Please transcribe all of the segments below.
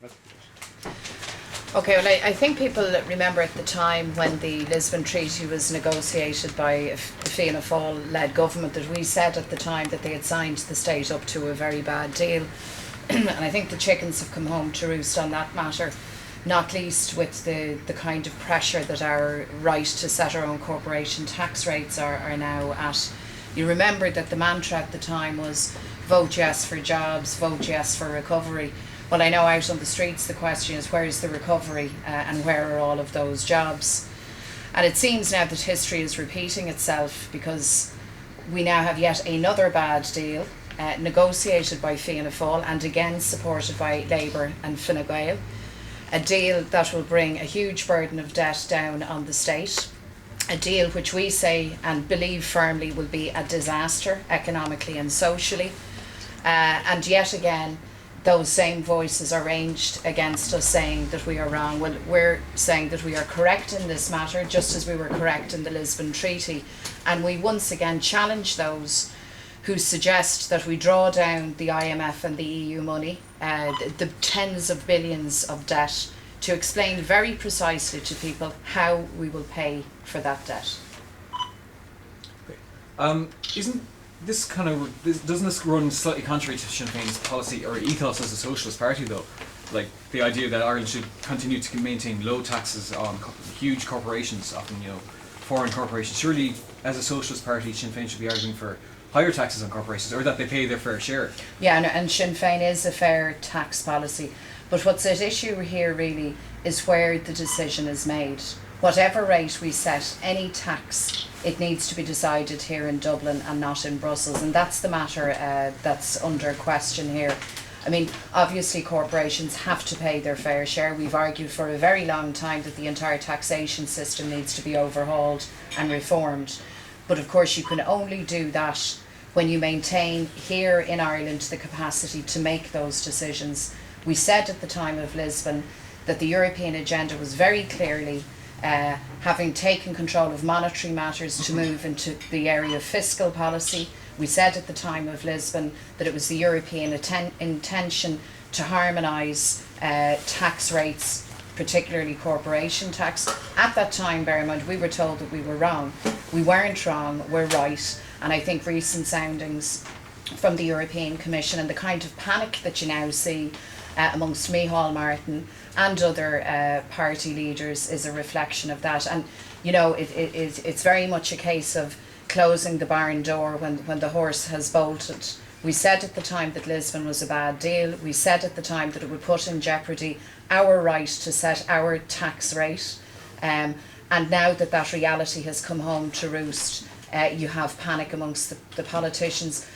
Okay, well, I think people remember at the time when the Lisbon Treaty was negotiated by a Féin led government that we said at the time that they had signed the state up to a very bad deal. And I think the chickens have come home to roost on that matter, not least with the kind of pressure that our right to set our own corporation tax rates are now at. You remember that the mantra at the time was vote yes for jobs, vote yes for recovery. Well, I know out on the streets the question is where is the recovery and where are all of those jobs? And it seems now that history is repeating itself because we now have yet another bad deal negotiated by Fianna Fáil and again supported by Labour and Fine Gael. A deal that will bring a huge burden of debt down on the state. A deal which we say and believe firmly will be a disaster economically and socially. And yet again, those same voices are ranged against us saying that we are wrong. Well, we're saying that we are correct in this matter, just as we were correct in the Lisbon Treaty. And we once again challenge those who suggest that we draw down the IMF and the EU money, the tens of billions of debt, to explain very precisely to people how we will pay for that debt. Isn't this doesn't this run slightly contrary to Sinn Féin's policy or ethos as a socialist party though? Like the idea that Ireland should continue to maintain low taxes on huge corporations, often foreign corporations. Surely as a socialist party Sinn Féin should be arguing for higher taxes on corporations or that they pay their fair share. Yeah, and Sinn Féin is a fair tax policy. But what's at issue here really is where the decision is made. Whatever rate we set, any tax, it needs to be decided here in Dublin and not in Brussels. And that's the matter that's under question here. I mean, obviously corporations have to pay their fair share. We've argued for a very long time that the entire taxation system needs to be overhauled and reformed. But of course you can only do that when you maintain here in Ireland the capacity to make those decisions. We said at the time of Lisbon that the European agenda was very clearly having taken control of monetary matters to move into the area of fiscal policy. We said at the time of Lisbon that it was the European intention to harmonise tax rates, particularly corporation tax. At that time, bear in mind, we were told that we were wrong. We weren't wrong, we're right. And I think recent soundings from the European Commission and the kind of panic that you now see amongst Micheál Martin and other party leaders is a reflection of that. And it's very much a case of closing the barn door when the horse has bolted. We said at the time that Lisbon was a bad deal. We said at the time that it would put in jeopardy our right to set our tax rate. And now that that reality has come home to roost, you have panic amongst the politicians.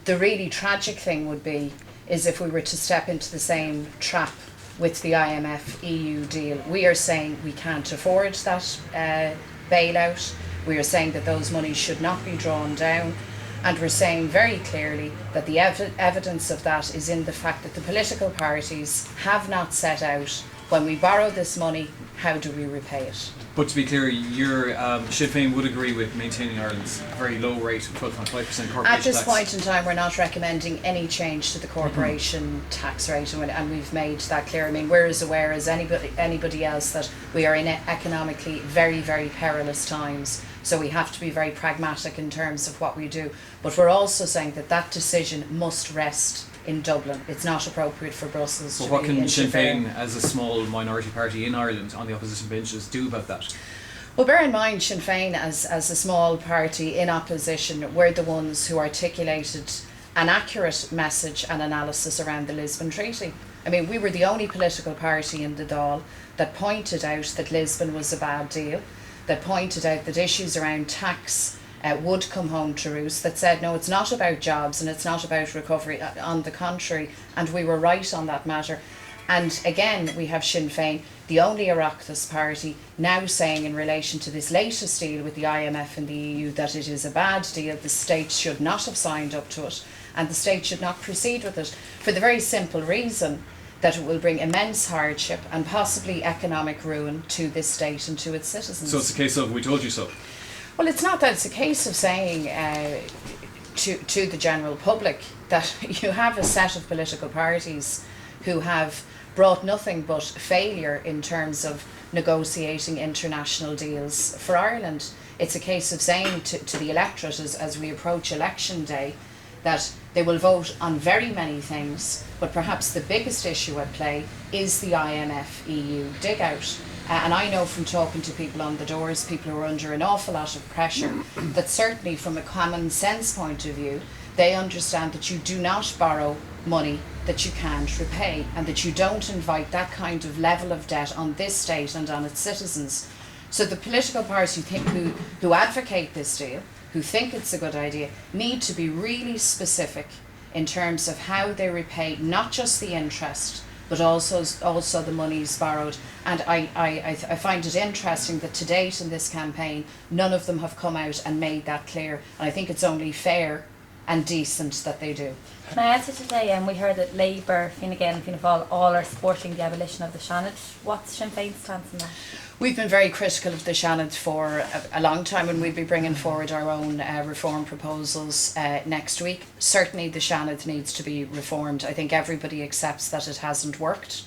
The really tragic thing would be is if we were to step into the same trap with the IMF EU deal. We are saying we can't afford that bailout. We are saying that those monies should not be drawn down. And we're saying very clearly that the evidence of that is in the fact that the political parties have not set out, when we borrow this money, how do we repay it? But to be clear, your Sinn Féin would agree with maintaining Ireland's very low rate of 12.5% corporation tax? At this point in time, we're not recommending any change to the corporation tax rate, and we've made that clear. I mean, we're as aware as anybody else that we are in economically very, very perilous times. So we have to be very pragmatic in terms of what we do. But we're also saying that that decision must rest in Dublin. It's not appropriate for Brussels to what can Sinn interfere. Féin, as a small minority party in Ireland on the opposition benches, do about that? Well, bear in mind, Sinn Féin, as a small party in opposition, we're the ones who articulated an accurate message and analysis around the Lisbon Treaty. I mean, we were the only political party in the Dáil that pointed out that Lisbon was a bad deal, that pointed out that issues around tax would come home to roost, that said, no, it's not about jobs and it's not about recovery, on the contrary, and we were right on that matter. And again, we have Sinn Féin, the only Oireachtas party, now saying in relation to this latest deal with the IMF and the EU that it is a bad deal, the state should not have signed up to it, and the state should not proceed with it, for the very simple reason that it will bring immense hardship and possibly economic ruin to this state and to its citizens. So it's a case of we told you so? Well, it's not that. It's a case of saying to the general public that you have a set of political parties who have brought nothing but failure in terms of negotiating international deals for Ireland. It's a case of saying to the electorate as we approach election day that they will vote on very many things, but perhaps the biggest issue at play is the IMF EU dig out. And I know from talking to people on the doors, people who are under an awful lot of pressure, that certainly from a common sense point of view, they understand that you do not borrow money that you can't repay, and that you don't invite that kind of level of debt on this state and on its citizens. So the political parties who advocate this deal, who think it's a good idea, need to be really specific in terms of how they repay not just the interest, but also the monies borrowed. And I find it interesting that to date in this campaign, none of them have come out and made that clear. And I think it's only fair and decent that they do. Can I add to today, we heard that Labour, Fine Gael and Fianna Fáil all are supporting the abolition of the Seanad. What's Sinn Féin's stance on that? We've been very critical of the Seanad for a long time, and we'll be bringing forward our own reform proposals next week. Certainly the Seanad needs to be reformed. I think everybody accepts that it hasn't worked.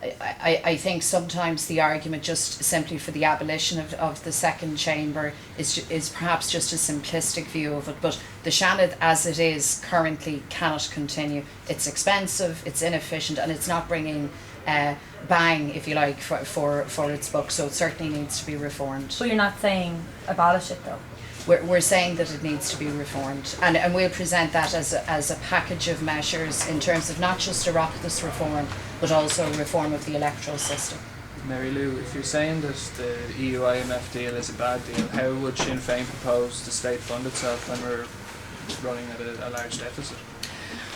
I think sometimes the argument just simply for the abolition of the second chamber is perhaps just a simplistic view of it, but the Seanad as it is currently cannot continue. It's expensive, it's inefficient, and it's not bringing bang, if you like, for its buck, so it certainly needs to be reformed. So you're not saying abolish it though? We're saying that it needs to be reformed, and we'll present that as a package of measures in terms of not just a Oireachtas reform, but also a reform of the electoral system. Mary Lou, if you're saying that the EU IMF deal is a bad deal, how would Sinn Féin propose to state fund itself when we're running at a large deficit?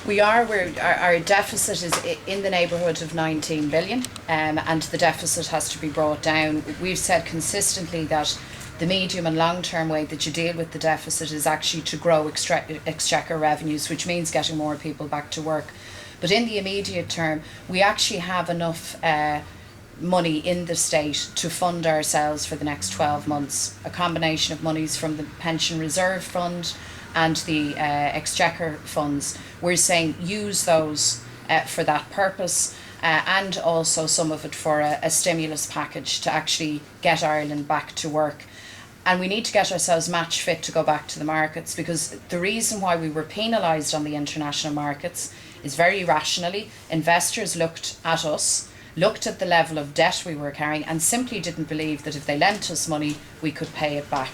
Our deficit is in the neighbourhood of 19 billion, and the deficit has to be brought down. We've said consistently that the medium and long term way that you deal with the deficit is actually to grow exchequer revenues, which means getting more people back to work. But in the immediate term, we actually have enough money in the state to fund ourselves for the next 12 months. A combination of monies from the Pension Reserve Fund and the exchequer funds. We're saying use those for that purpose, and also some of it for a stimulus package to actually get Ireland back to work. And we need to get ourselves match fit to go back to the markets, because the reason why we were penalised on the international markets is very rationally. Investors looked at us, looked at the level of debt we were carrying, and simply didn't believe that if they lent us money, we could pay it back.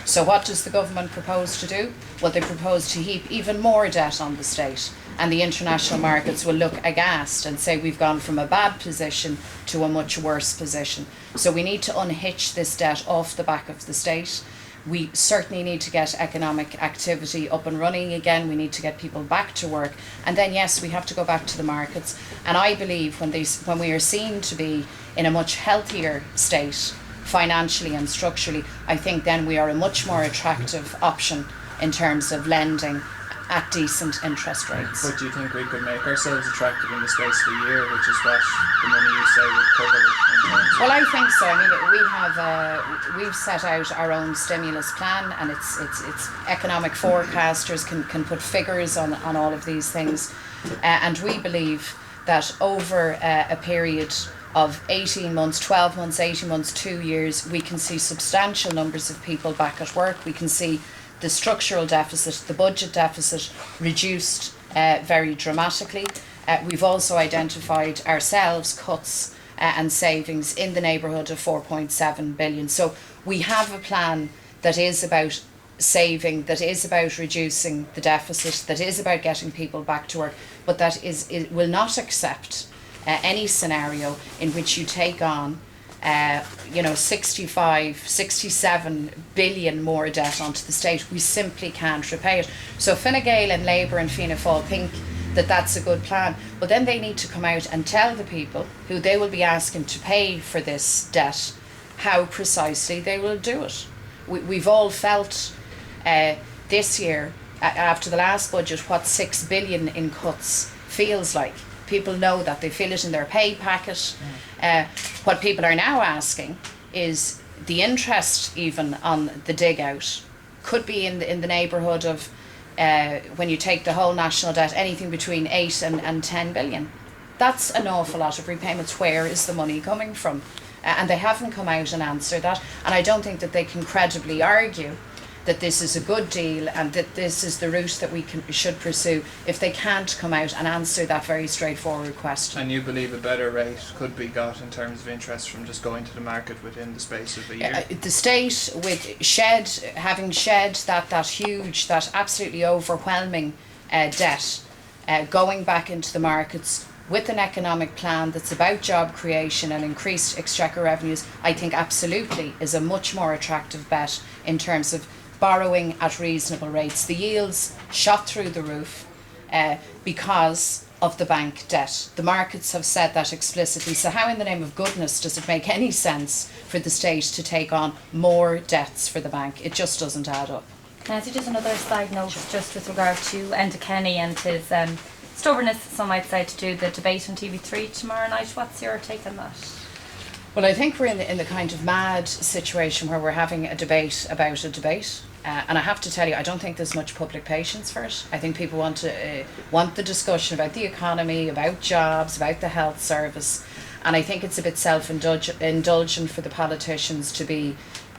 So what does the government propose to do? Well, they propose to heap even more debt on the state, and the international markets will look aghast and say we've gone from a bad position to a much worse position. So we need to unhitch this debt off the back of the state. We certainly need to get economic activity up and running again. We need to get people back to work. And then, yes, we have to go back to the markets. And I believe when we are seen to be in a much healthier state, financially and structurally, I think then we are a much more attractive option in terms of lending at decent interest rates. But do you think we could make ourselves attractive in the space of a year, which is what the money you say would cover in terms of? Well, I think so. I mean, we've set out our own stimulus plan, and it's economic forecasters can put figures on all of these things, and we believe that over a period of 18 months, 12 months, 18 months, 2 years, we can see substantial numbers of people back at work. We can see the structural deficit, the budget deficit reduced very dramatically. We've also identified ourselves cuts and savings in the neighbourhood of 4.7 billion. So we have a plan that is about saving, that is about reducing the deficit, that is about getting people back to work, but that it will not accept any scenario in which you take on 65, 67 billion more debt onto the state. We simply can't repay it. So Fine Gael and Labour and Fianna Fáil think that that's a good plan. But then they need to come out and tell the people who they will be asking to pay for this debt how precisely they will do it. We've all felt this year, after the last budget, what 6 billion in cuts feels like. People know that, they feel it in their pay packet. What people are now asking is the interest even on the dig out could be in the neighbourhood of, when you take the whole national debt, anything between 8 and 10 billion. That's an awful lot of repayments. Where is the money coming from? And they haven't come out and answered that. And I don't think that they can credibly argue that this is a good deal and that this is the route that we should pursue if they can't come out and answer that very straightforward question. And you believe a better rate could be got in terms of interest from just going to the market within the space of a year? The state, with having shed that huge, that absolutely overwhelming debt, going back into the markets with an economic plan that's about job creation and increased exchequer revenues, I think absolutely is a much more attractive bet in terms of borrowing at reasonable rates. The yields shot through the roof because of the bank debt. The markets have said that explicitly. So how in the name of goodness does it make any sense for the state to take on more debts for the bank? It just doesn't add up. Can I ask you just another side note, just with regard to Enda Kenny and his stubbornness, some might say, to do the debate on TV3 tomorrow night? What's your take on that? Well, I think we're in the kind of mad situation where we're having a debate about a debate. And I have to tell you, I don't think there's much public patience for it. I think people want the discussion about the economy, about jobs, about the health service. And I think it's a bit self-indulgent for the politicians to be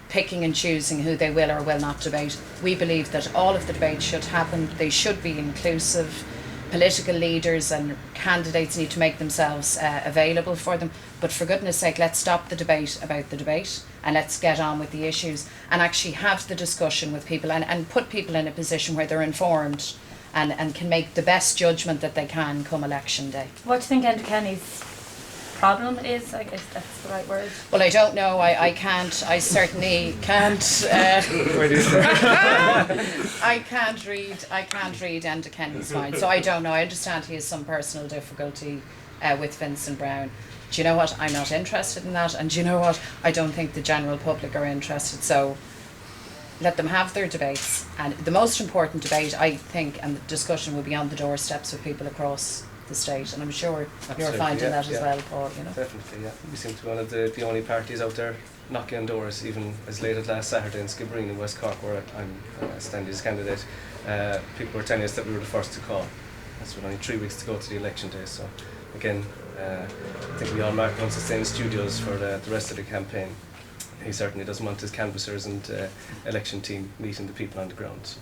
picking and choosing who they will or will not debate. We believe that all of the debates should happen. They should be inclusive. Political leaders and candidates need to make themselves available for them. But for goodness sake, let's stop the debate about the debate and let's get on with the issues and actually have the discussion with people and put people in a position where they're informed and can make the best judgment that they can come election day. What do you think Enda Kenny's problem is? I guess that's the right word. Well, I don't know. I certainly can't. I can't read Enda Kenny's mind, so I don't know. I understand he has some personal difficulty with Vincent Browne. Do you know what? I'm not interested in that, and do you know what? I don't think the general public are interested. So let them have their debates, and the most important debate, I think, and the discussion will be on the doorsteps with people across the state, and I'm sure you're finding that as well, Paul. You know, definitely, yeah. We seem to be one of the only parties out there knocking on doors, even as late as last Saturday in Skibbereen in West Cork, where I'm standing as candidate. People were telling us that we were the first to call. That's with only 3 weeks to go to the election day. So again, I think we all mark on to stay in the studios for the rest of the campaign. He certainly doesn't want his canvassers and election team meeting the people on the ground. So.